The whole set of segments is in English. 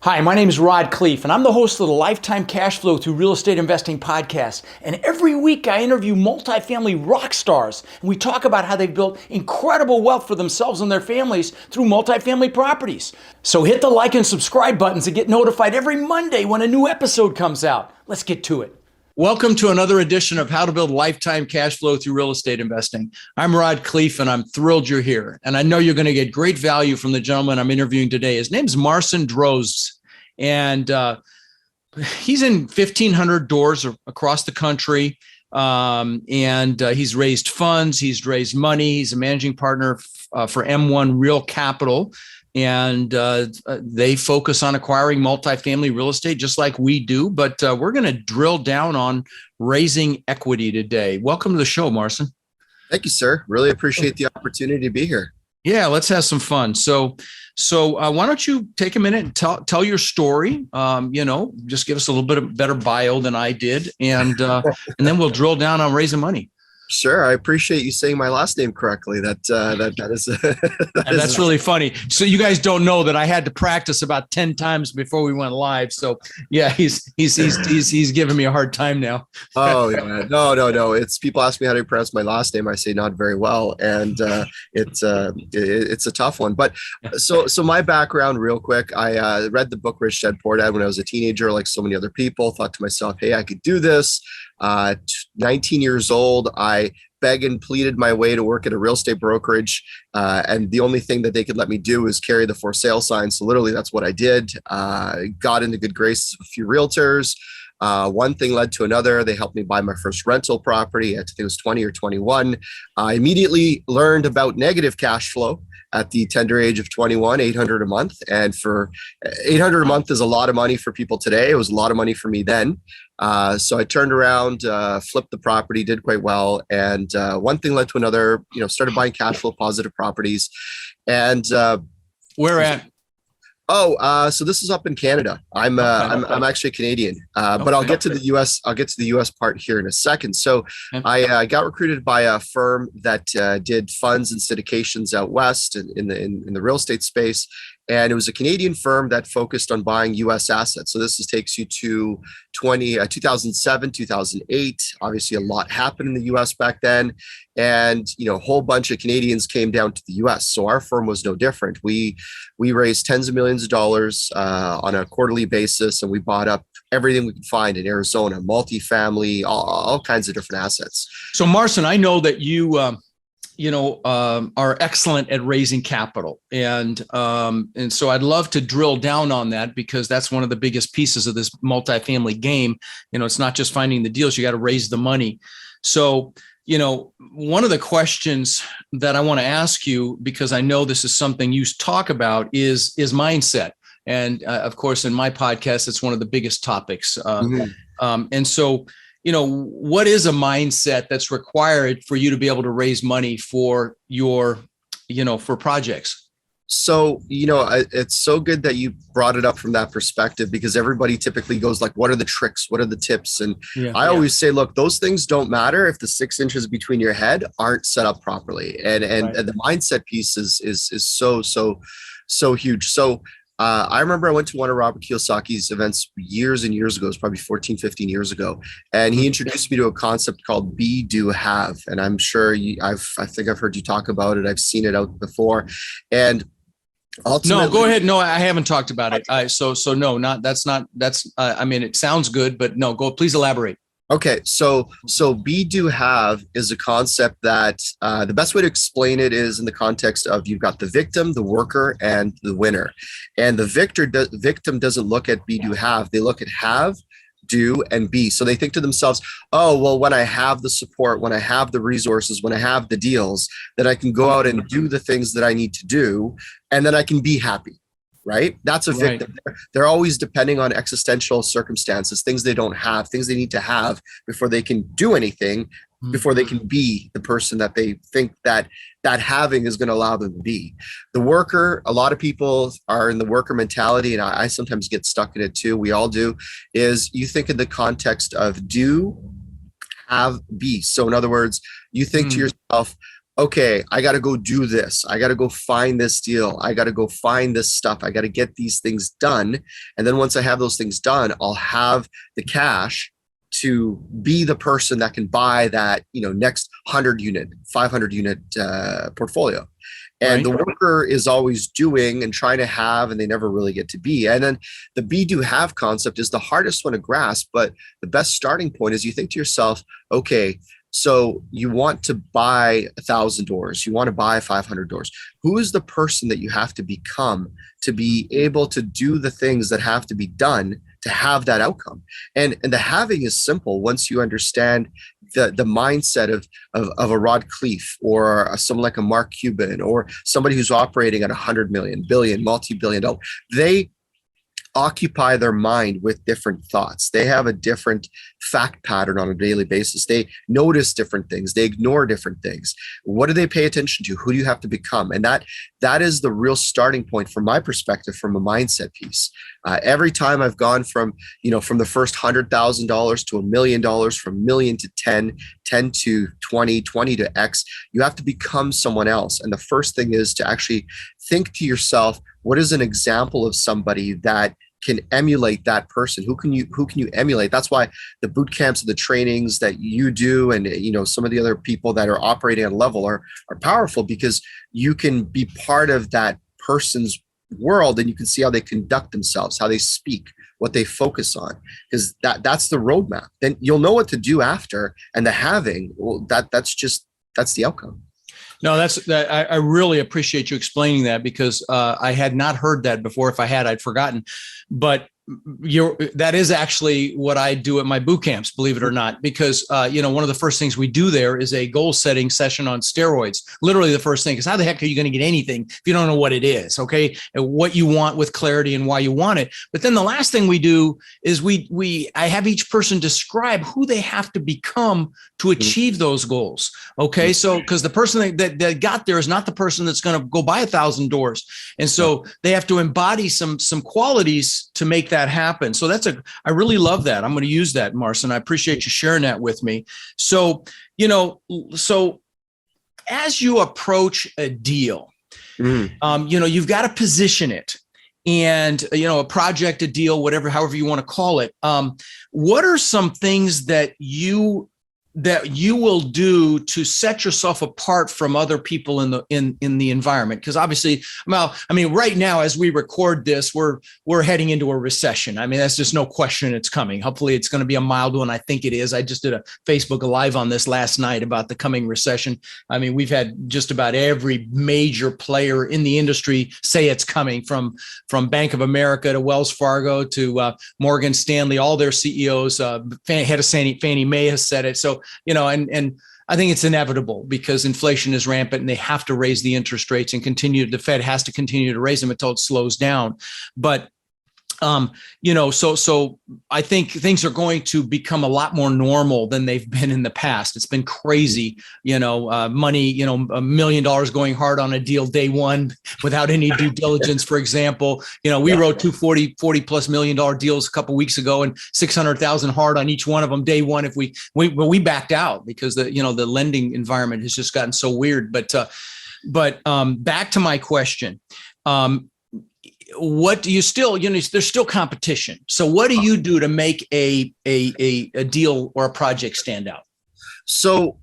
Hi, my name is Rod Cleef, and I'm the host of the Lifetime Cash Flow Through Real Estate Investing podcast. And every week I interview multifamily rock stars, and we talk about how they've built incredible wealth for themselves and their families through multifamily properties. So hit the like and subscribe buttons to get notified every Monday when a new episode comes out. Let's get to it. Welcome to another edition of How to Build Lifetime Cash Flow Through Real Estate Investing. I'm Rod Cleef, and I'm thrilled you're here. And I know you're going to get great value from the gentleman I'm interviewing today. His name's Marcin, and he's in 1,500 doors across the country. He's raised funds, he's raised money. He's a managing partner for M1 Real Capital. And they focus on acquiring multifamily real estate just like we do. But we're going to drill down on raising equity today. Welcome to the show, Marcin. Thank you, sir. Really appreciate the opportunity to be here. Yeah, let's have some fun. So why don't you take a minute and tell your story? Just give us a little bit of better bio than I did, and then we'll drill down on raising money. Sure, I appreciate you saying my last name correctly. That's really funny. So you guys don't know that I had to practice about 10 times before we went live. So yeah, he's giving me a hard time now. Oh yeah, no. It's people ask me how to pronounce my last name. I say not very well, and it's a tough one. But so my background, real quick. I read the book Rich Dad Poor Dad when I was a teenager, like so many other people. Thought to myself, hey, I could do this. 19 years old, I begged and pleaded my way to work at a real estate brokerage. And the only thing that they could let me do is carry the for sale sign. So literally that's what I did. Got into good graces with a few realtors. One thing led to another. They helped me buy my first rental property. I think it was 20 or 21. I immediately learned about negative cash flow at the tender age of 21, $800 a month. And for $800 a month is a lot of money for people today. It was a lot of money for me then. So I turned around, flipped the property, did quite well. And one thing led to another, started buying cash flow positive properties. And where at? So this is up in Canada. I'm actually Canadian, but I'll get to the US. I'll get to the US part here in a second. So I got recruited by a firm that did funds and syndications out west in the real estate space. And it was a Canadian firm that focused on buying U.S. assets. So this takes you to 2007, 2008. Obviously, a lot happened in the U.S. back then. And, a whole bunch of Canadians came down to the U.S. So our firm was no different. We raised tens of millions of dollars on a quarterly basis, and we bought up everything we could find in Arizona, multifamily, all kinds of different assets. So, Marcin, I know that you are excellent at raising capital. And so I'd love to drill down on that because that's one of the biggest pieces of this multifamily game. It's not just finding the deals, you got to raise the money. So, one of the questions that I want to ask you, because I know this is something you talk about, is mindset. And of course, in my podcast, it's one of the biggest topics. And so, what is a mindset that's required for you to be able to raise money for your, for projects? So, it's so good that you brought it up from that perspective, because everybody typically goes like, what are the tricks? What are the tips? And I always say, look, those things don't matter if the 6 inches between your head aren't set up properly. And the mindset piece is so huge. So, I remember I went to one of Robert Kiyosaki's events years and years ago. It was probably 14, 15 years ago. And he introduced me to a concept called be, do, have. And I'm sure I think I've heard you talk about it. I've seen it out before. And ultimately, no, go ahead. No, I haven't talked about it. No, it sounds good, but no, please elaborate. Okay, so be, do, have is a concept that the best way to explain it is in the context of you've got the victim, the worker, and the winner. And the victim doesn't look at be, do, have. They look at have, do, and be. So they think to themselves, oh, well, when I have the support, when I have the resources, when I have the deals, then I can go out and do the things that I need to do, and then I can be happy. Right? That's a victim. Right. They're always depending on existential circumstances, things they don't have, things they need to have before they can do anything, before they can be the person that they think that having is going to allow them to be. The worker, a lot of people are in the worker mentality, and I sometimes get stuck in it too. We all do. Is you think in the context of do, have, be. So in other words, you think to yourself, okay, I got to go do this. I got to go find this deal. I got to go find this stuff. I got to get these things done. And then once I have those things done, I'll have the cash to be the person that can buy that, next 100 unit, 500 unit portfolio. And Right. the worker is always doing and trying to have, and they never really get to be. And then the be, do, have concept is the hardest one to grasp, but the best starting point is you think to yourself, okay, so you want to buy 1,000 doors, you want to buy 500 doors. Who is the person that you have to become to be able to do the things that have to be done to have that outcome? And the having is simple once you understand the mindset of a Rod Cleef or someone like a Marc Cuban or somebody who's operating at 100 million, billion, multi-billion dollar. They occupy their mind with different thoughts. They have a different fact pattern on a daily basis. They notice different things. They ignore different things. What do they pay attention to? Who do you have to become? And that is the real starting point from my perspective, from a mindset piece. Every time I've gone from the first $100,000 to $1 million, from million to 10, 10 to 20, 20 to X, you have to become someone else. And the first thing is to actually think to yourself, what is an example of somebody that can emulate that person? Who can you emulate? That's why the boot camps and the trainings that you do, and some of the other people that are operating at a level are powerful, because you can be part of that person's world and you can see how they conduct themselves, how they speak, what they focus on, because that's the roadmap. Then you'll know what to do after, and the having, well, that's the outcome. No, I really appreciate you explaining that, because I had not heard that before. If I had, I'd forgotten. But that is actually what I do at my boot camps, believe it or not, because one of the first things we do there is a goal setting session on steroids. Literally the first thing is, how the heck are you going to get anything if you don't know what it is? Okay. And what you want with clarity and why you want it. But then the last thing we do is I have each person describe who they have to become to achieve those goals. Okay. So, because the person that got there is not the person that's going to go buy 1,000 doors. And so they have to embody some qualities to make that happen. So I really love that. I'm going to use that, Marcin. I appreciate you sharing that with me. So, as you approach a deal, you've got to position it, and, a project, a deal, however you want to call it. What are some things that you will do to set yourself apart from other people in the environment? Because obviously, right now, as we record this, we're heading into a recession. I mean, that's just no question it's coming. Hopefully it's going to be a mild one. I think it is. I just did a Facebook Live on this last night about the coming recession. I mean, we've had just about every major player in the industry say it's coming, from Bank of America to Wells Fargo to Morgan Stanley. All their CEOs, head of Fannie Mae has said it. So, and I think it's inevitable, because inflation is rampant and they have to raise the interest rates and the Fed has to continue to raise them until it slows down. But so I think things are going to become a lot more normal than they've been in the past. It's been crazy, money, $1 million going hard on a deal day one without any due diligence. For example, we wrote two $40+ million deals a couple of weeks ago, and 600,000 hard on each one of them day one. If we backed out, because the lending environment has just gotten so weird. But back to my question. What do you still, there's still competition. So what do you do to make a deal or a project stand out? So,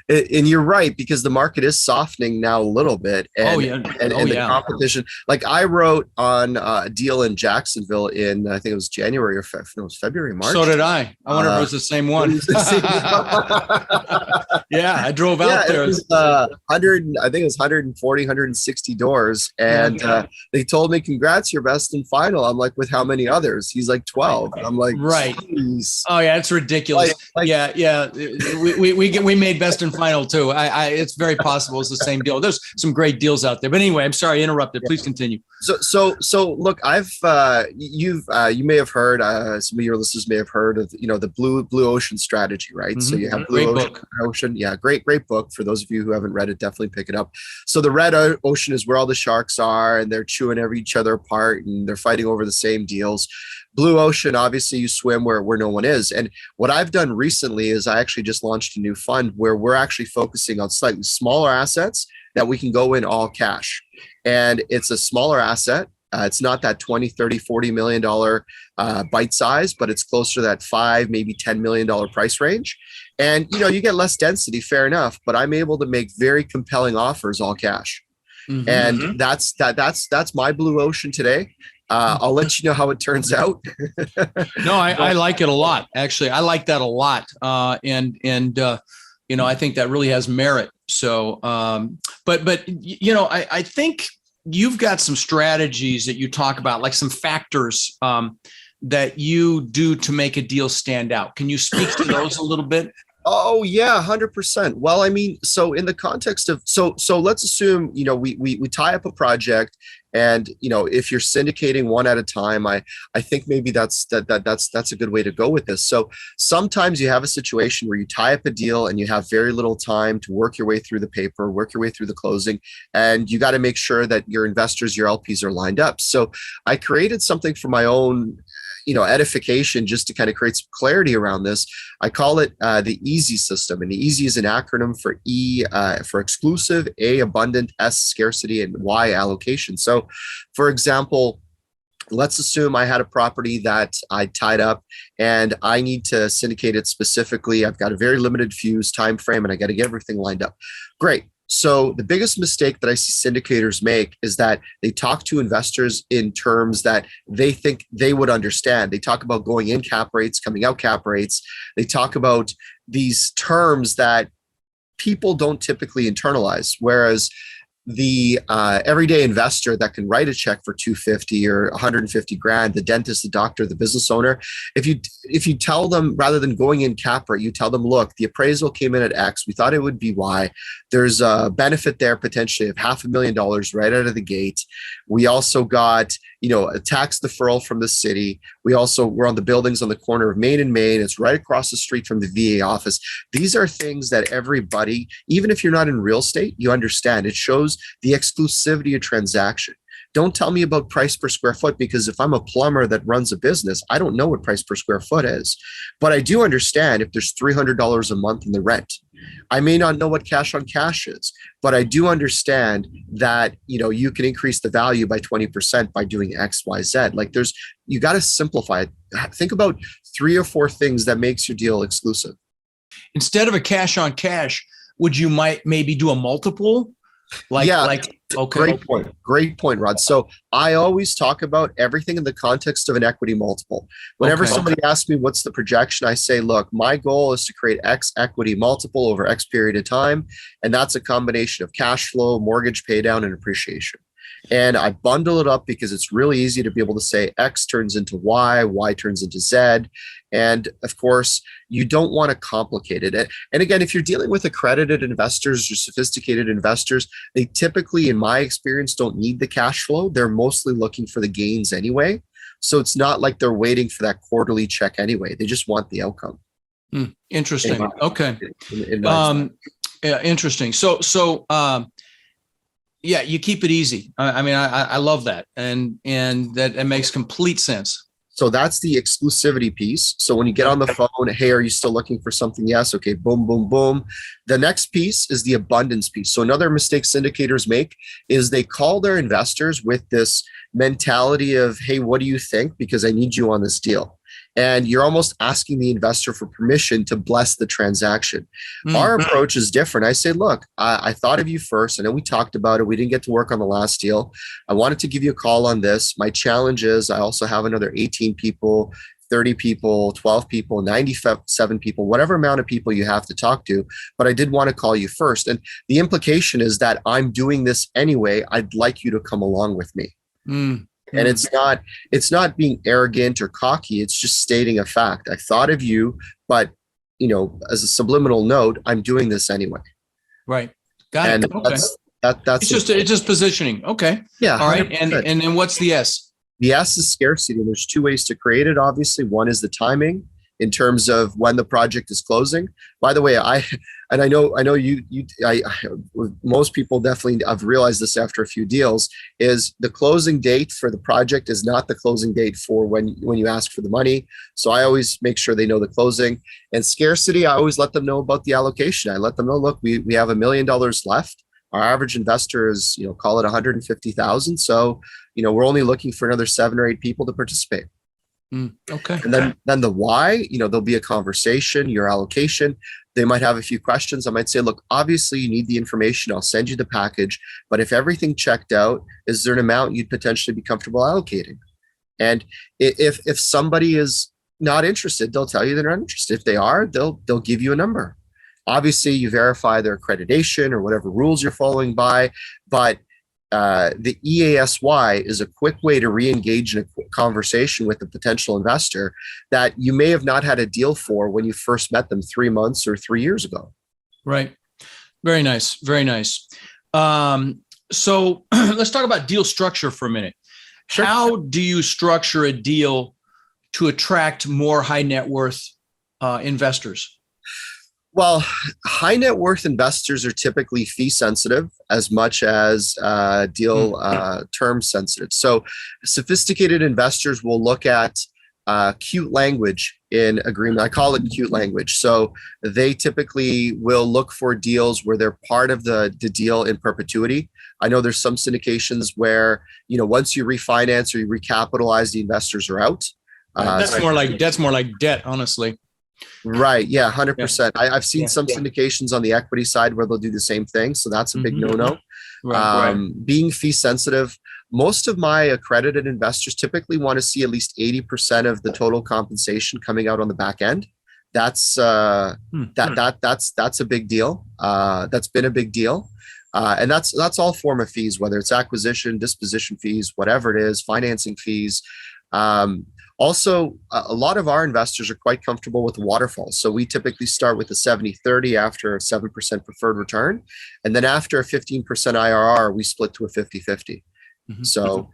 and you're right, because the market is softening now a little bit. And, the competition, like I wrote on a deal in Jacksonville in, I think it was January or February, March. So did I. I wonder if it was the same one. Yeah, I drove out there. It was, 100, I think it was 140, 160 doors. And they told me, congrats, you're best in final. I'm like, with how many others? He's like 12. I'm like, right. Geez. Oh yeah, it's ridiculous. Yeah. We made best in final too. It's very possible it's the same deal. There's some great deals out there. But anyway, I'm sorry I interrupted. Please continue. So look, you may have heard, some of your listeners may have heard of, the blue ocean strategy, right? Mm-hmm. So you have blue ocean. Yeah, great book. For those of you who haven't read it, definitely pick it up. So the red ocean is where all the sharks are, and they're chewing each other apart, and they're fighting over the same deals. Blue ocean, obviously you swim where no one is. And what I've done recently recently is I actually just launched a new fund where we're actually focusing on slightly smaller assets that we can go in all cash. And it's a smaller asset. It's not that 20, 30, $40 million bite size, but it's closer to that $5, maybe $10 million price range. And, you get less density, fair enough, but I'm able to make very compelling offers all cash. Mm-hmm. And that's my blue ocean today. I'll let you know how it turns out. No, I like it a lot. Actually, I like that a lot. And I think that really has merit. So, but I think you've got some strategies that you talk about, like some factors that you do to make a deal stand out. Can you speak to those a little bit? Oh yeah, 100%. Well, I mean, so in the context of, so let's assume, we tie up a project, and, if you're syndicating one at a time, I think maybe that's a good way to go with this. So sometimes you have a situation where you tie up a deal and you have very little time to work your way through the paper, work your way through the closing, and you got to make sure that your investors, your LPs are lined up. So I created something for my own edification, just to kind of create some clarity around this. I call it the EASY system. And the EASY is an acronym for E for exclusive, A, abundant, S, scarcity, and Y, allocation. So for example, let's assume I had a property that I tied up and I need to syndicate it specifically. I've got a very limited fuse time frame and I got to get everything lined up. Great. So the biggest mistake that I see syndicators make is that they talk to investors in terms that they think they would understand. They talk about going in cap rates, coming out cap rates. They talk about these terms that people don't typically internalize, whereas the everyday investor that can write a check for 250 or 150 grand, the dentist, the doctor, the business owner, if you tell them, rather than going in cap rate, you tell them, look, the appraisal came in at X, we thought it would be Y. There's a benefit there potentially of $500,000 right out of the gate. We also got, a tax deferral from the city. We're on the buildings on the corner of Main and Main. It's right across the street from the VA office. These are things that everybody, even if you're not in real estate, you understand. It shows the exclusivity of transaction. Don't tell me about price per square foot, because if I'm a plumber that runs a business, I don't know what price per square foot is. But I do understand if there's $300 a month in the rent. I may not know what cash on cash is, but I do understand that, you can increase the value by 20% by doing X, Y, Z. Like you got to simplify it. Think about 3 or 4 things that makes your deal exclusive. Instead of a cash on cash, would you maybe do a multiple? Okay. Great point, Rod. So I always talk about everything in the context of an equity multiple. Whenever somebody asks me what's the projection, I say, look, my goal is to create X equity multiple over X period of time. And that's a combination of cash flow, mortgage pay down, and appreciation. And I bundle it up because it's really easy to be able to say X turns into Y, Y turns into Z. And of course, you don't want to complicate it. And again, if you're dealing with accredited investors or sophisticated investors, they typically, in my experience, don't need the cash flow. They're mostly looking for the gains anyway. So it's not like they're waiting for that quarterly check anyway. They just want the outcome. Interesting. Okay. Yeah, interesting. So yeah, you keep it easy. I love that. And that it makes complete sense. So that's the exclusivity piece. So when you get on the phone, hey, are you still looking for something? Yes. Okay. Boom, boom, boom. The next piece is the abundance piece. So another mistake syndicators make is they call their investors with this mentality of, hey, what do you think? Because I need you on this deal. And you're almost asking the investor for permission to bless the transaction. Our approach is different. I say, look, I thought of you first. I know we talked about it. We didn't get to work on the last deal. I wanted to give you a call on this. My challenge is I also have another 18 people, 30 people, 12 people, 97 people, whatever amount of people you have to talk to. But I did want to call you first. And the implication is that I'm doing this anyway. I'd like you to come along with me. And it's not being arrogant or cocky. It's just stating a fact. I thought of you, but as a subliminal note, I'm doing this anyway. Right. Got it. Okay. That's it's just positioning. Okay. Yeah. All right. And then what's the S? The S is scarcity. There's 2 ways to create it. Obviously, one is the timing in terms of when the project is closing. By the way, I know most people definitely have realized this after a few deals, is the closing date for the project is not the closing date for when you ask for the money. So I always make sure they know the closing. And scarcity, I always let them know about the allocation. I let them know, look, we have $1 million left. Our average investor is, call it 150,000. So, we're only looking for another 7 or 8 people to participate. Okay. And then the why, there'll be a conversation, your allocation. They might have a few questions. I might say, look, obviously you need the information. I'll send you the package. But if everything checked out, is there an amount you'd potentially be comfortable allocating? And if somebody is not interested, they'll tell you they're not interested. If they are, they'll give you a number. Obviously, you verify their accreditation or whatever rules you're following by, but the EASY is a quick way to re-engage in a conversation with a potential investor that you may have not had a deal for when you first met them 3 months or 3 years ago. Right. Very nice. Very nice. So let's talk about deal structure for a minute. Sure. How do you structure a deal to attract more high net worth investors? Well, high net worth investors are typically fee sensitive as much as deal term sensitive. So sophisticated investors will look at cute language in agreement. I call it cute language. So they typically will look for deals where they're part of the deal in perpetuity. I know there's some syndications where, once you refinance or you recapitalize, the investors are out. That's more like debt, honestly. Right. Yeah. 100%. I've seen some syndications on the equity side where they'll do the same thing. So that's a big no-no. Right. Being fee sensitive, most of my accredited investors typically want to see at least 80% of the total compensation coming out on the back end. That's that's a big deal. That's been a big deal. And that's all form of fees, whether it's acquisition, disposition fees, whatever it is, financing fees. Also, a lot of our investors are quite comfortable with waterfalls. So we typically start with a 70-30 after a 7% preferred return. And then after a 15% IRR, we split to a 50-50. So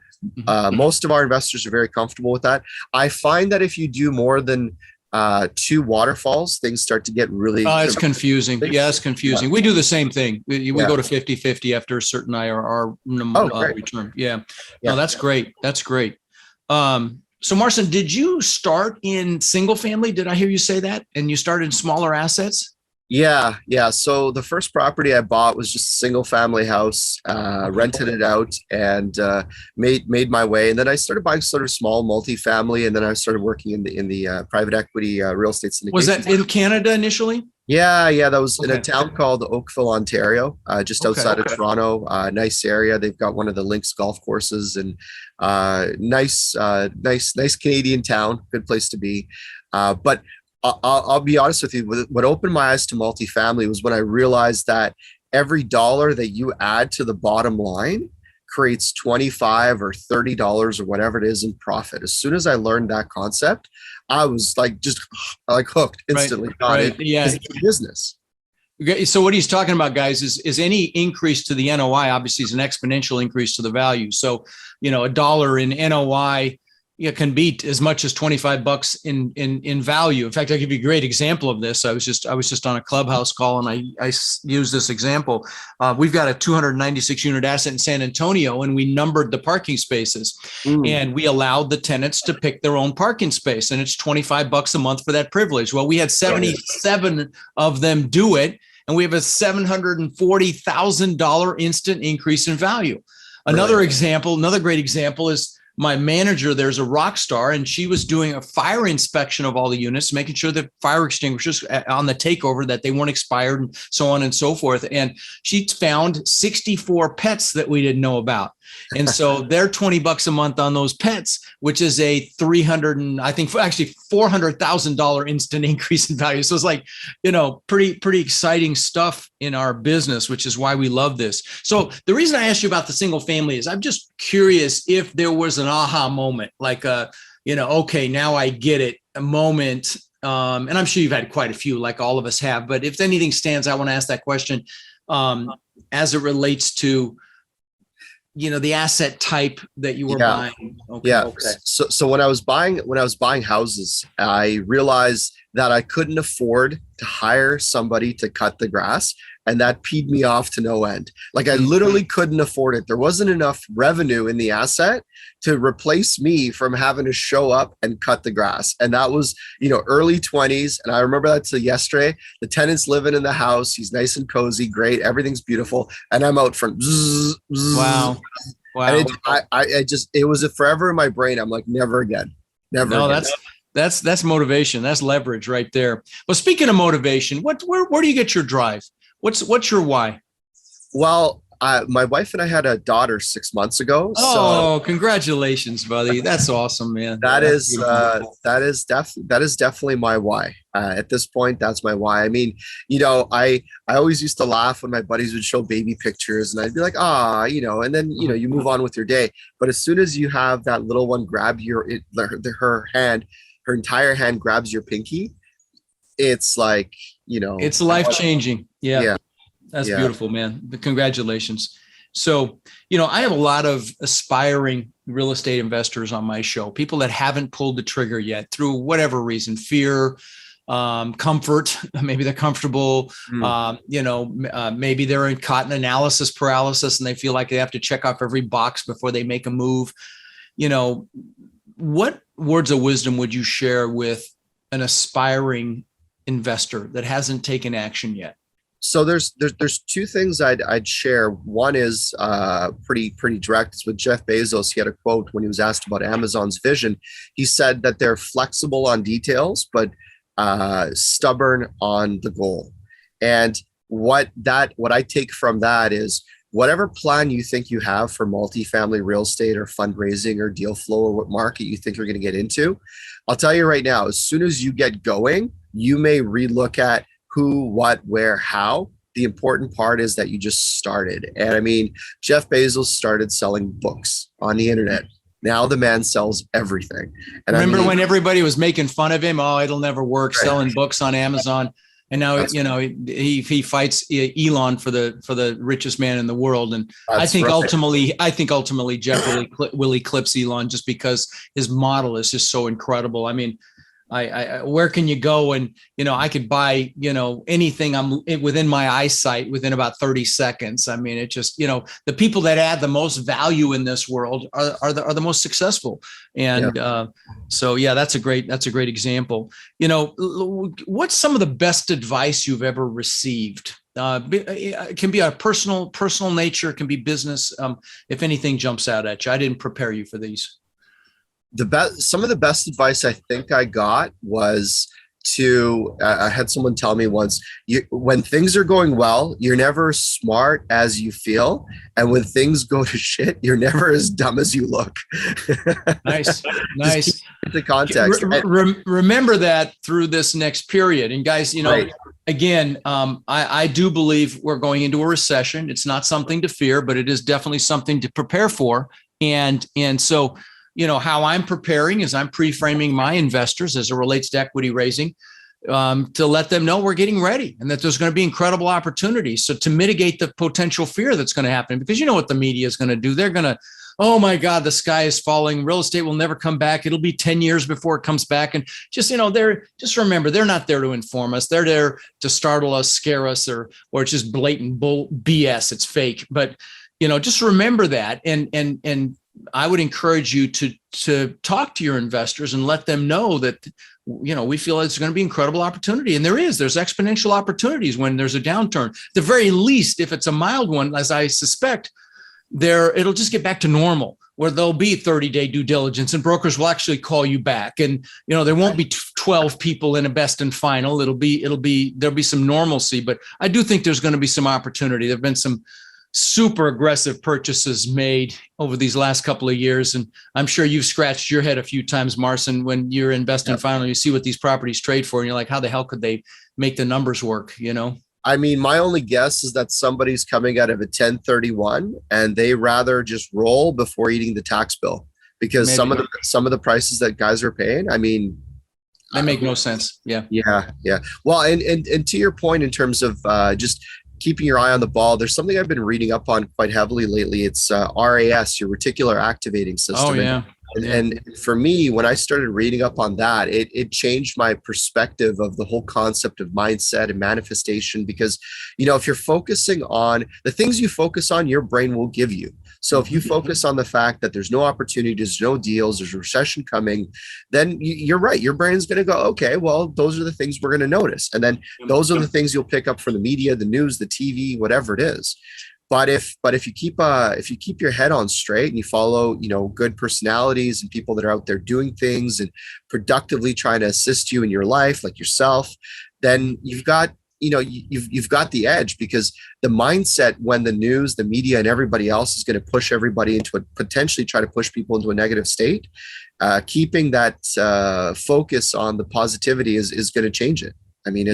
most of our investors are very comfortable with that. I find that if you do more than 2 waterfalls, things start to get really... it's confusing. Yeah, it's confusing. Yeah. We do the same thing. We go to 50-50 after a certain IRR return. Yeah. No, that's great. That's great. So Marcin, did you start in single family? Did I hear you say that? And you started in smaller assets? Yeah. So the first property I bought was just a single family house, rented it out and made my way. And then I started buying sort of small multifamily. And then I started working in the private equity real estate syndication. Was that in Canada initially? Yeah. That was in a town called Oakville, Ontario, just outside of Toronto. Nice area. They've got one of the links golf courses and nice Canadian town. Good place to be. But I'll be honest with you. What opened my eyes to multifamily was when I realized that every dollar that you add to the bottom line creates $25 or $30 or whatever it is in profit. As soon as I learned that concept, I was just hooked instantly. Right. Yeah. It's a business. Okay. So what he's talking about, guys, is any increase to the NOI obviously is an exponential increase to the value. So, $1 in NOI can be as much as $25 in value. In fact, I'll give you a great example of this. I was just on a Clubhouse call and I used this example. We've got a 296 unit asset in San Antonio and we numbered the parking spaces and we allowed the tenants to pick their own parking space. And it's $25 a month for that privilege. Well, we had 77 of them do it. And we have a $740,000 instant increase in value. Another great example is my manager. There's a rock star, and she was doing a fire inspection of all the units, making sure that fire extinguishers on the takeover, that they weren't expired and so on and so forth. And she found 64 pets that we didn't know about. And so they're $20 a month on those pets, which is a $400,000 instant increase in value. So it's pretty exciting stuff in our business, which is why we love this. So the reason I asked you about the single family is I'm just curious if there was an aha moment, okay, now I get it, a moment. And I'm sure you've had quite a few, like all of us have, but if anything stands, I want to ask that question as it relates to the asset type that you were Yeah. buying? Okay. Yeah. Okay. So when I was buying houses, I realized that I couldn't afford to hire somebody to cut the grass. And that peed me off to no end. Like I literally couldn't afford it. There wasn't enough revenue in the asset to replace me from having to show up and cut the grass. And that was, early 20s. And I remember that till yesterday. The tenant's living in the house. He's nice and cozy, great. Everything's beautiful. And I'm out front. Zzz, zzz. Wow. Wow. And it was forever in my brain. I'm like, never again. Never No, again. that's motivation. That's leverage right there. But speaking of motivation, where do you get your drive? What's your why? Well, my wife and I had a daughter 6 months ago. Oh, congratulations, buddy. That's awesome, man. That That's is definitely my why. At this point, that's my why. I mean, I always used to laugh when my buddies would show baby pictures, and I'd be like, and then you move on with your day. But as soon as you have that little one grab her hand, her entire hand grabs your pinky, it's like, it's life changing. Yeah. That's Yeah. beautiful, man. Congratulations. So, I have a lot of aspiring real estate investors on my show, people that haven't pulled the trigger yet through whatever reason, fear, comfort, maybe they're comfortable, maybe they're caught in analysis paralysis and they feel like they have to check off every box before they make a move. What words of wisdom would you share with an aspiring investor that hasn't taken action yet? So there's two things I'd share. One is pretty direct. It's with Jeff Bezos. He had a quote when he was asked about Amazon's vision. He said that they're flexible on details, but stubborn on the goal. And what I take from that is whatever plan you think you have for multifamily real estate or fundraising or deal flow or what market you think you're going to get into, I'll tell you right now, as soon as you get going, you may relook at who, what, where, how. The important part is that you just started. And I mean, Jeff Bezos started selling books on the internet. Now the man sells everything. And remember when everybody was making fun of him? Oh, it'll never work, right, selling books on Amazon. And now, he fights Elon for the richest man in the world. And I think ultimately Jeff will eclipse Elon just because his model is just so incredible. I mean, I where can you go? And, I could buy, anything I'm within my eyesight within about 30 seconds. I mean, it just, the people that add the most value in this world are the most successful. And that's a great example. What's some of the best advice you've ever received? It can be a personal nature, it can be business. If anything jumps out at you, I didn't prepare you for these. Some of the best advice I think I got was I had someone tell me once, when things are going well, you're never as smart as you feel. And when things go to shit, you're never as dumb as you look. Nice. The context. Remember that through this next period. And guys, right. Again, I do believe we're going into a recession. It's not something to fear, but it is definitely something to prepare for. And so, how I'm preparing is I'm pre-framing my investors as it relates to equity raising to let them know we're getting ready and that there's going to be incredible opportunities. So to mitigate the potential fear that's going to happen, because you know what the media is going to do. They're going to, oh my God, the sky is falling. Real estate will never come back. It'll be 10 years before it comes back. And just remember, they're not there to inform us. They're there to startle us, scare us, or it's just blatant BS. It's fake. But, just remember that. And I would encourage you to talk to your investors and let them know that, we feel it's going to be incredible opportunity. And there's exponential opportunities when there's a downturn. At the very least, if it's a mild one, as I suspect, it'll just get back to normal where there'll be 30-day due diligence and brokers will actually call you back. And, there won't be 12 people in a best and final. There'll be some normalcy, but I do think there's going to be some opportunity. There've been some super aggressive purchases made over these last couple of years. And I'm sure you've scratched your head a few times, Marcin, when you're investing finally, you see what these properties trade for. And you're like, how the hell could they make the numbers work? I mean, my only guess is that somebody's coming out of a 1031 and they rather just roll before eating the tax bill because maybe. some of the prices that guys are paying, I mean, they make no sense. Yeah. Well, and to your point in terms of just keeping your eye on the ball. There's something I've been reading up on quite heavily lately. It's RAS, your reticular activating system. Oh yeah. And for me, when I started reading up on that, it changed my perspective of the whole concept of mindset and manifestation. Because, if you're focusing on the things you focus on, your brain will give you. So if you focus on the fact that there's no opportunities, no deals, there's a recession coming, then you're right. Your brain's going to go, okay, well, those are the things we're going to notice. And then those are the things you'll pick up from the media, the news, the TV, whatever it is. But if you keep your head on straight and you follow, good personalities and people that are out there doing things and productively trying to assist you in your life, like yourself, then you've got the edge. Because the mindset, when the news, the media, and everybody else is going to push everybody into potentially try to push people into a negative state, keeping that focus on the positivity is going to change it. I mean,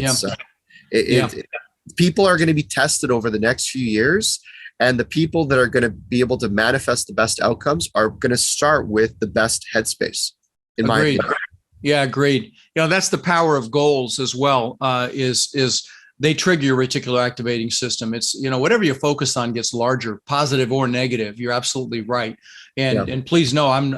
people are going to be tested over the next few years, and the people that are going to be able to manifest the best outcomes are going to start with the best headspace, in my opinion. Yeah, agreed. That's the power of goals as well, is they trigger your reticular activating system. It's, whatever you focus on gets larger, positive or negative. You're absolutely right. And please know, I'm,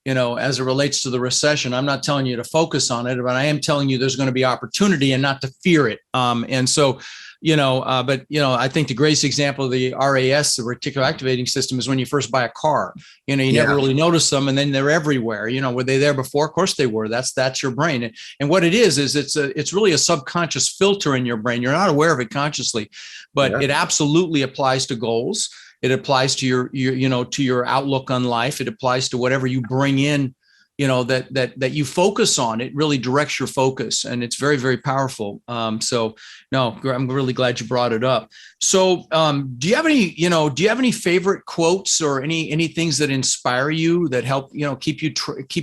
as it relates to the recession, I'm not telling you to focus on it, but I am telling you there's going to be opportunity and not to fear it. And so, I think the greatest example of the RAS, the reticular activating system, is when you first buy a car. You never really notice them, and then they're everywhere. Were they there before? Of course they were. That's your brain. And what it is it's really a subconscious filter in your brain. You're not aware of it consciously, but it absolutely applies to goals. It applies to your outlook on life. It applies to whatever you bring in, that you focus on. It really directs your focus, and it's very, very powerful. So no, I'm really glad you brought it up. So do you have any favorite quotes or any things that inspire you, that help, keep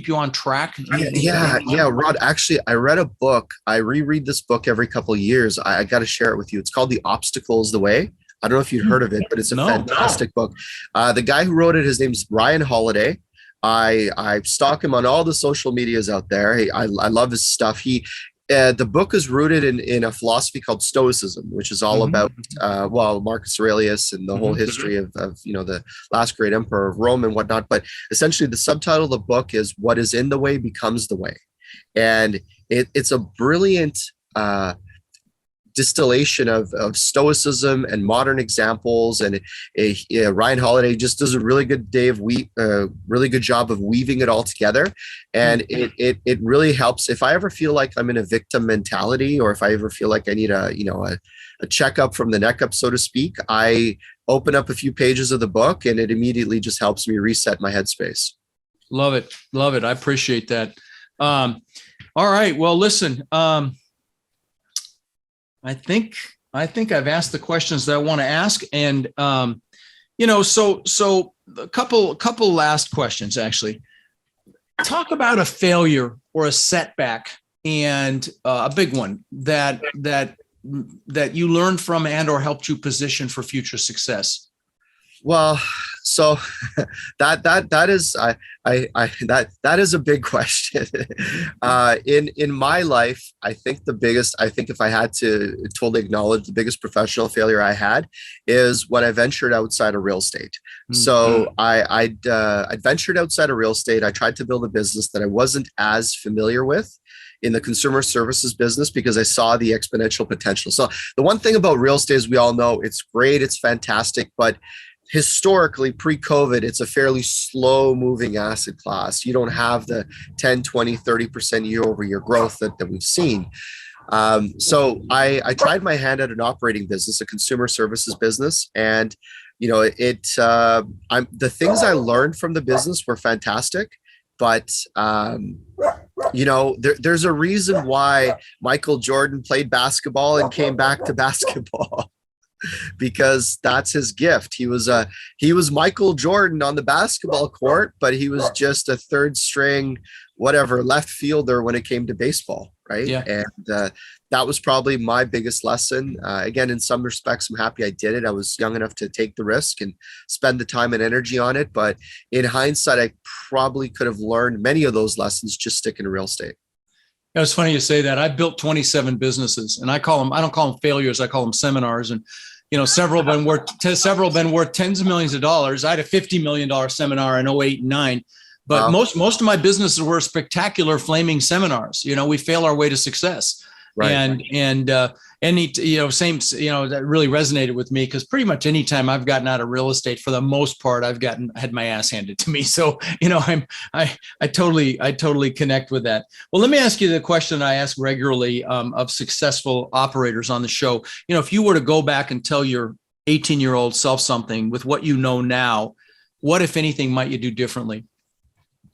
you on track? Yeah. Rod, actually, I read a book. I reread this book every couple of years. I got to share it with you. It's called The Obstacle is the Way. I don't know if you've heard of it, but it's a fantastic book. The guy who wrote it, his name's Ryan Holiday. I stalk him on all the social medias out there. I love his stuff. The book is rooted in a philosophy called Stoicism, which is all about Marcus Aurelius and the whole history of the last great emperor of Rome and whatnot. But essentially, the subtitle of the book is "What is in the way becomes the way," and it's a brilliant distillation of stoicism and modern examples. And Ryan Holiday just does a really good job of weaving it all together. And it really helps. If I ever feel like I'm in a victim mentality, or if I ever feel like I need a checkup from the neck up, so to speak, I open up a few pages of the book, and it immediately just helps me reset my headspace. Love it. I appreciate that. All right. Well, listen, I think I've asked the questions that I want to ask, and so a couple last questions, actually. Talk about a failure or a setback, and a big one that you learned from and or helped you position for future success. Well, so that is a big question. In my life, I think if I had to totally acknowledge, the biggest professional failure I had is when I ventured outside of real estate. Mm-hmm. So I ventured outside of real estate. I tried to build a business that I wasn't as familiar with in the consumer services business, because I saw the exponential potential. So the one thing about real estate is, we all know it's great, it's fantastic, but historically, pre-COVID, it's a fairly slow moving asset class. You don't have the 10, 20, 30% year over year growth that we've seen. So I tried my hand at an operating business, a consumer services business. And, the things I learned from the business were fantastic, but, there's a reason why Michael Jordan played basketball and came back to basketball. Because that's his gift. He was Michael Jordan on the basketball court, but he was just a third string, left fielder when it came to baseball, right? Yeah. And that was probably my biggest lesson. Again, in some respects, I'm happy I did it. I was young enough to take the risk and spend the time and energy on it. But in hindsight, I probably could have learned many of those lessons just sticking to real estate. It's funny you say that. I built 27 businesses, and I don't call them failures. I call them seminars. And, several been worth tens of millions of dollars. I had a $50 million seminar in 08 and 09. But most of my businesses were spectacular flaming seminars. We fail our way to success. Right. And that really resonated with me, because pretty much any time I've gotten out of real estate, for the most part, had my ass handed to me. So, I totally connect with that. Well, let me ask you the question I ask regularly of successful operators on the show. If you were to go back and tell your 18-year-old self something with what you know now, what, if anything, might you do differently?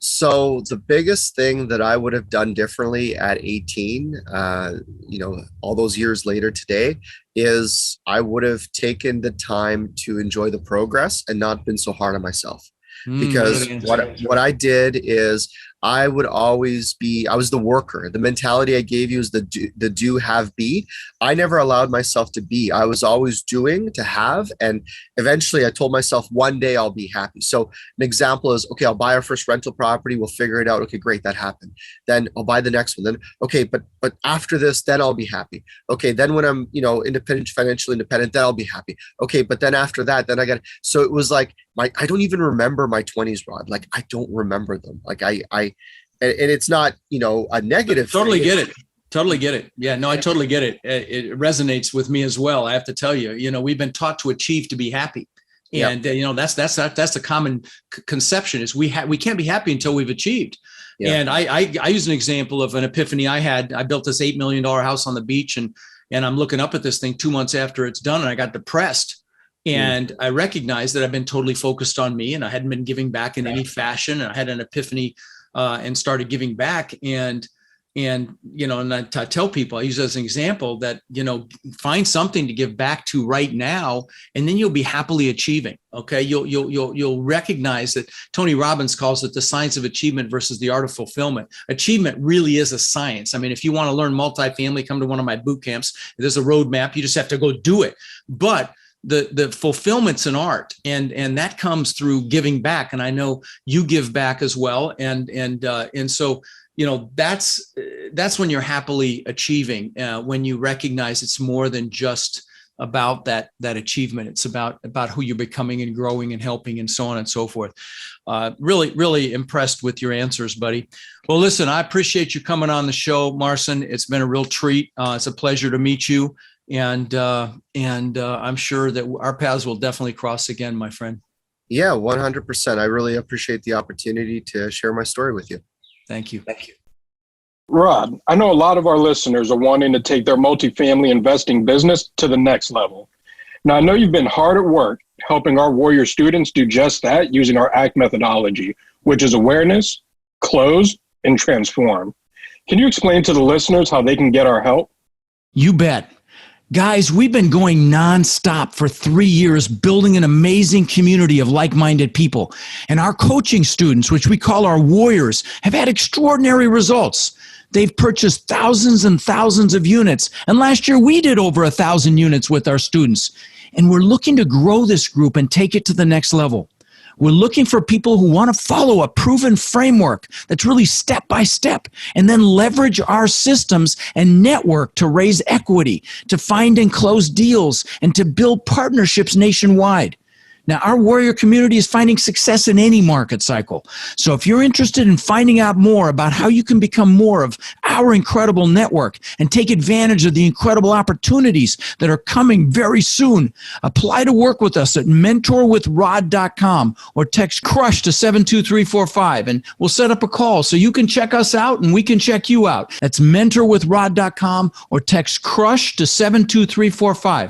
So the biggest thing that I would have done differently at 18, all those years later today, is I would have taken the time to enjoy the progress and not been so hard on myself. Because what I did is I was the worker. The mentality I gave you is the do, have, be. I never allowed myself to be. I was always doing to have. And eventually I told myself one day I'll be happy. So an example is, okay, I'll buy our first rental property. We'll figure it out. Okay, great. That happened. Then I'll buy the next one. Then, okay, but after this, then I'll be happy. Okay. Then when I'm, financially independent, then I'll be happy. Okay. But then after that, then so it was like, I don't even remember my 20s, Rod. Like, I don't remember them. Like and it's not, a negative. Totally get it. Totally get it. Yeah, no, I totally get it. It resonates with me as well. I have to tell you, we've been taught to achieve to be happy. And, that's the common conception is we can't be happy until we've achieved. Yeah. And I use an example of an epiphany I had. I built this $8 million house on the beach, and I'm looking up at this thing 2 months after it's done, and I got depressed. And I recognized that I've been totally focused on me, and I hadn't been giving back in any fashion. And I had an epiphany and started giving back. And I tell people, I use as an example that, find something to give back to right now, and then you'll be happily achieving. Okay. You'll recognize that Tony Robbins calls it the science of achievement versus the art of fulfillment. Achievement really is a science. I mean, if you want to learn multifamily, come to one of my boot camps. There's a roadmap. You just have to go do it. But the fulfillment's an art, and that comes through giving back. And I know you give back as well. And so, that's when you're happily achieving, when you recognize it's more than just about that achievement. It's about who you're becoming and growing and helping and so on and so forth. Really, really impressed with your answers, buddy. Well, listen, I appreciate you coming on the show, Marcin. It's been a real treat. It's a pleasure to meet you. And I'm sure that our paths will definitely cross again, my friend. Yeah, 100%. I really appreciate the opportunity to share my story with you. Thank you. Rod, I know a lot of our listeners are wanting to take their multifamily investing business to the next level. Now, I know you've been hard at work helping our Warrior students do just that using our ACT methodology, which is awareness, close, and transform. Can you explain to the listeners how they can get our help? You bet. Guys, we've been going nonstop for 3 years, building an amazing community of like-minded people. And our coaching students, which we call our warriors, have had extraordinary results. They've purchased thousands and thousands of units. And last year, we did over 1,000 units with our students. And we're looking to grow this group and take it to the next level. We're looking for people who want to follow a proven framework that's really step by step, and then leverage our systems and network to raise equity, to find and close deals, and to build partnerships nationwide. Now, our warrior community is finding success in any market cycle. So if you're interested in finding out more about how you can become more of our incredible network and take advantage of the incredible opportunities that are coming very soon, apply to work with us at mentorwithrod.com or text CRUSH to 72345, and we'll set up a call so you can check us out and we can check you out. That's mentorwithrod.com or text CRUSH to 72345.